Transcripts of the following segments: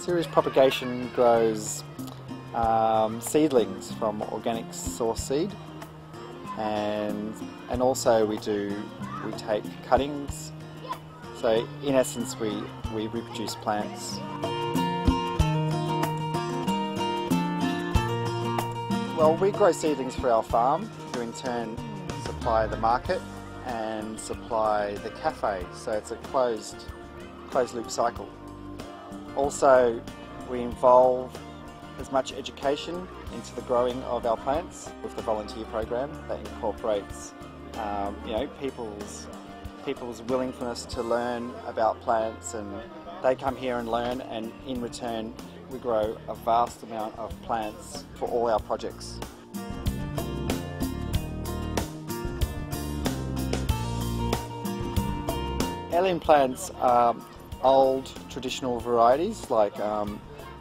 CERES Propagation grows seedlings from organic source seed, and also we take cuttings. So in essence we reproduce plants. Well, we grow seedlings for our farm, who in turn supply the market and supply the cafe, so it's a closed loop cycle. Also, we involve as much education into the growing of our plants with the volunteer program that incorporates people's willingness to learn about plants, and they come here and learn, and in return we grow a vast amount of plants for all our projects. Alien plants are old traditional varieties, like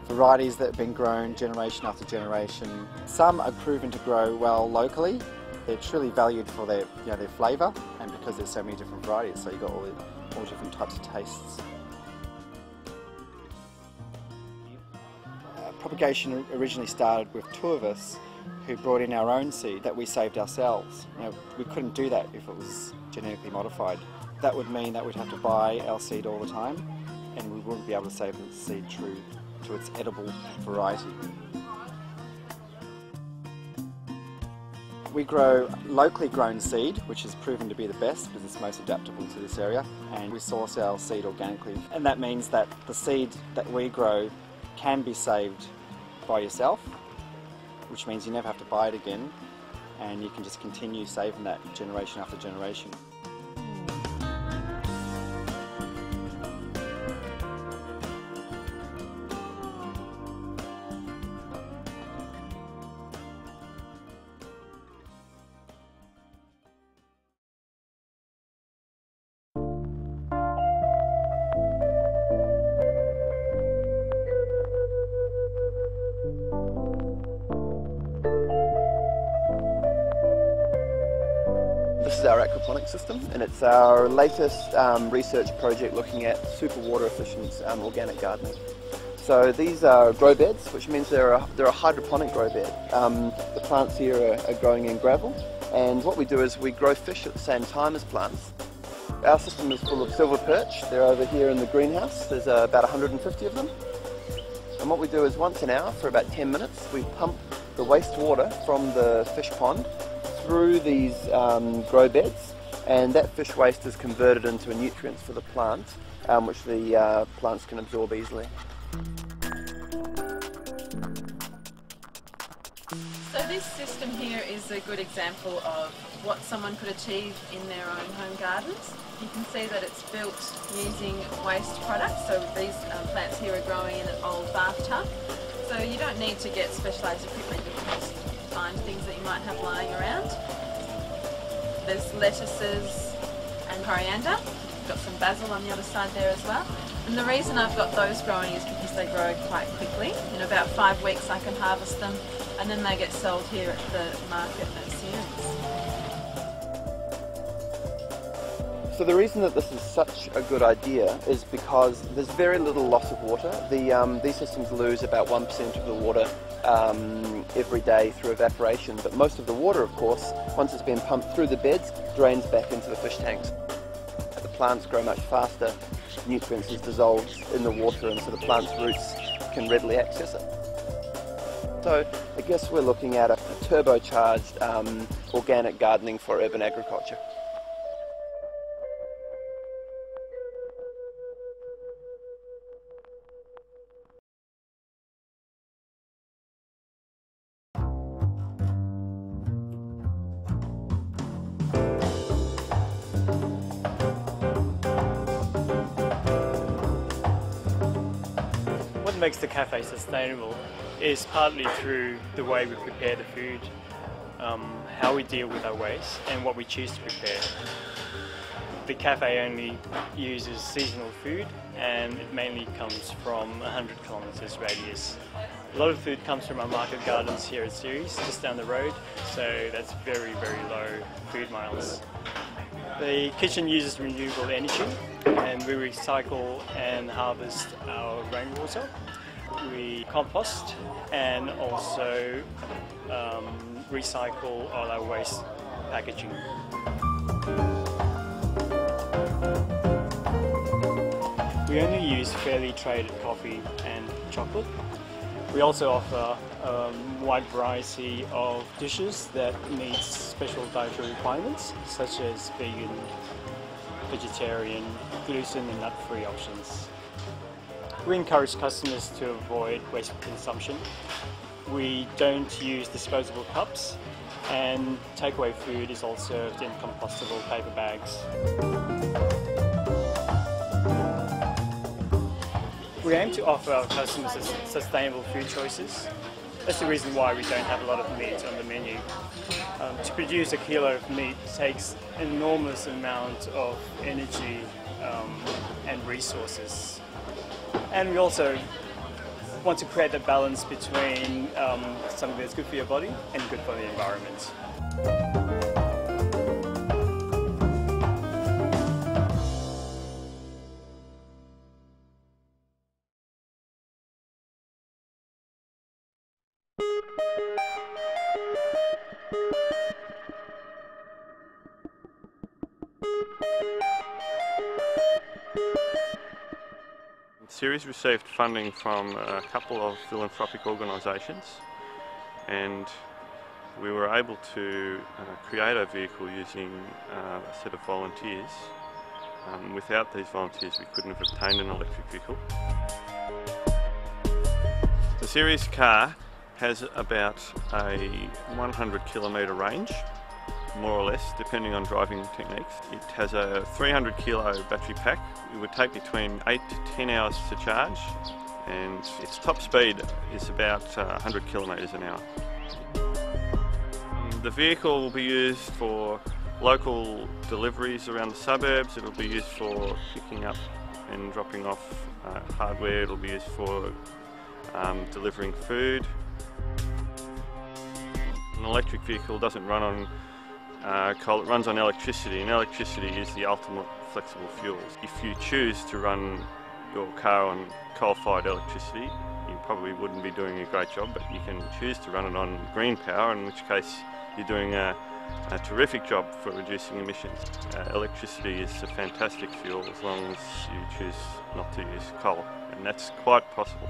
varieties that have been grown generation after generation. Some are proven to grow well locally. They're truly valued for their flavour, and because there's so many different varieties, so you've got all different types of tastes. Propagation originally started with two of us who brought in our own seed that we saved ourselves. We couldn't do that if it was genetically modified. That would mean that we'd have to buy our seed all the time, and we wouldn't be able to save the seed true to its edible variety. We grow locally grown seed, which is proven to be the best because it's most adaptable to this area, and we source our seed organically. And that means that the seed that we grow can be saved by yourself, which means you never have to buy it again, and you can just continue saving that generation after generation. This is our aquaponic system, and it's our latest research project looking at super water efficient organic gardening. So these are grow beds, which means they're a hydroponic grow bed. The plants here are growing in gravel, and what we do is we grow fish at the same time as plants. Our system is full of silver perch. They're over here in the greenhouse. There's about 150 of them. And what we do is once an hour for about 10 minutes, we pump the wastewater from the fish pond through these grow beds, and that fish waste is converted into nutrients for the plant, which the plants can absorb easily. So this system here is a good example of what someone could achieve in their own home gardens. You can see that it's built using waste products, so these plants here are growing in an old bathtub. So you don't need to get specialised equipment, you can just find things that you might have lying around. There's lettuces and coriander. We've got some basil on the other side there as well. And the reason I've got those growing is because they grow quite quickly. In about 5 weeks I can harvest them, and then they get sold here at the market at CERES. So the reason that this is such a good idea is because there's very little loss of water. These systems lose about 1% of the water every day through evaporation, but most of the water, of course, once it's been pumped through the beds, drains back into the fish tanks. The plants grow much faster, nutrients is dissolved in the water, and so the plant's roots can readily access it. So I guess we're looking at a turbocharged organic gardening for urban agriculture. What makes the cafe sustainable is partly through the way we prepare the food, how we deal with our waste, and what we choose to prepare. The cafe only uses seasonal food, and it mainly comes from 100 kilometres radius. A lot of food comes from our market gardens here at CERES, just down the road, so that's very, very low food miles. The kitchen uses renewable energy, and we recycle and harvest our rainwater. we compost and also recycle all our waste packaging. We only use fairly traded coffee and chocolate. We also offer a wide variety of dishes that meet special dietary requirements, such as vegan, vegetarian, gluten and nut-free options. We encourage customers to avoid wasteful consumption. We don't use disposable cups, and takeaway food is all served in compostable paper bags. We aim to offer our customers sustainable food choices. That's the reason why we don't have a lot of meat on the menu. To produce a kilo of meat takes an enormous amount of energy and resources. And we also want to create a balance between something that's good for your body and good for the environment. CERES received funding from a couple of philanthropic organisations, and we were able to create a vehicle using a set of volunteers. Without these volunteers we couldn't have obtained an electric vehicle. The CERES car has about a 100 kilometre range, more or less, depending on driving techniques. It has a 300 kilo battery pack. It would take between 8 to 10 hours to charge, and its top speed is about 100 kilometres an hour. The vehicle will be used for local deliveries around the suburbs. It will be used for picking up and dropping off hardware. It will be used for delivering food. An electric vehicle doesn't run on coal, it runs on electricity, and electricity is the ultimate flexible fuel. If you choose to run your car on coal-fired electricity, you probably wouldn't be doing a great job, but you can choose to run it on green power, in which case you're doing a terrific job for reducing emissions. Electricity is a fantastic fuel as long as you choose not to use coal, and that's quite possible.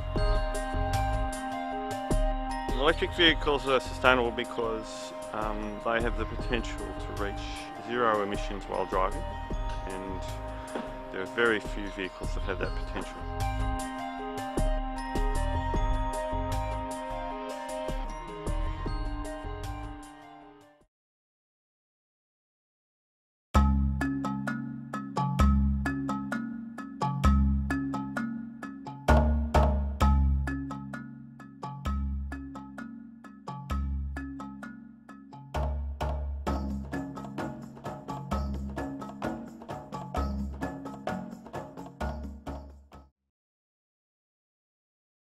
Electric vehicles are sustainable because they have the potential to reach zero emissions while driving, and there are very few vehicles that have that potential.